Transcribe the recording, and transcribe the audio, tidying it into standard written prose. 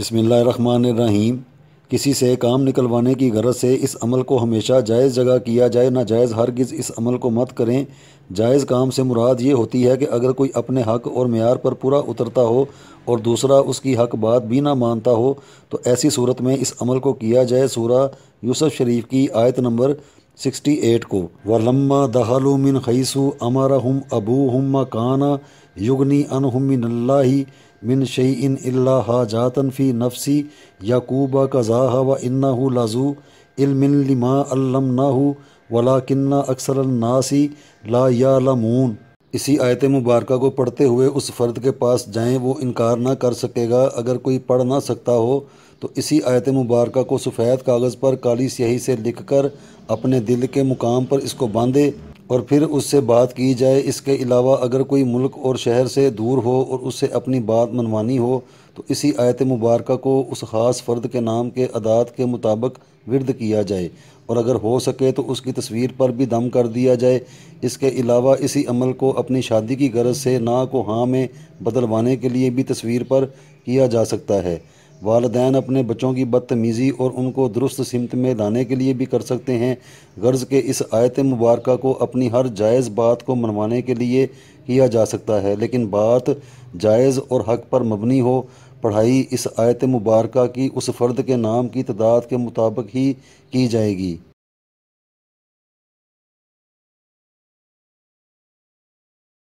بسم اللہ الرحمن الرحیم۔ کسی سے کام نکلوانے کی غرض سے اس عمل کو ہمیشہ جائز جگہ کیا جائے، ناجائز ہرگز اس عمل کو مت کریں۔ جائز کام سے مراد یہ ہوتی ہے کہ اگر کوئی اپنے حق اور معیار پر پورا اترتا ہو اور دوسرا اس کی حق بات بھی نہ مانتا ہو تو ایسی صورت میں اس عمل کو کیا جائے۔ سورہ یوسف شریف کی آیت نمبر 68 کو وَلَمَّا دَخَلُوا مِنْ حَيْثُ أَمَرَهُمْ أَبُوهُمْ مَا كَانَ يُغْنِي عَنْهُم مِّنَ اللَّهِ من شيء إلا حاجات في نفس يعقوب قضاها وإنه لذو علم لما علمناه ولكن أكثر الناس لا يعلمون۔ اسی آیت مبارکہ کو پڑھتے ہوئے اس فرد کے پاس جائیں، وہ انکار نہ کر سکے گا۔ اگر کوئی پڑھ نہ سکتا ہو تو اسی آیت مبارکہ کو سفید کاغذ پر کالی سیاہی سے لکھ کر اپنے دل کے مقام پر اس کو باندھے اور پھر اس سے بات کی جائے۔ اس کے علاوہ اگر کوئی ملک اور شہر سے دور ہو اور اس سے اپنی بات منوانی ہو تو اسی آیت مبارکہ کو اس خاص فرد کے نام کے اعداد کے مطابق ورد کیا جائے، اور اگر ہو سکے تو اس کی تصویر پر بھی دم کر دیا جائے۔ اس کے علاوہ اسی عمل کو اپنی شادی کی غرض سے نا کو ہاں میں بدلوانے کے لیے بھی تصویر پر کیا جا سکتا ہے۔ والدین اپنے بچوں کی بدتمیزی اور ان کو درست سمت میں لانے کے لیے بھی کر سکتے ہیں۔ غرض کہ اس آیت مبارکہ کو اپنی ہر جائز بات کو منوانے کے لیے کیا جا سکتا ہے، لیکن بات جائز اور حق پر مبنی ہو۔ پڑھائی اس آیت مبارکہ کی اس فرد کے نام کی تعداد کے مطابق ہی کی جائے گی۔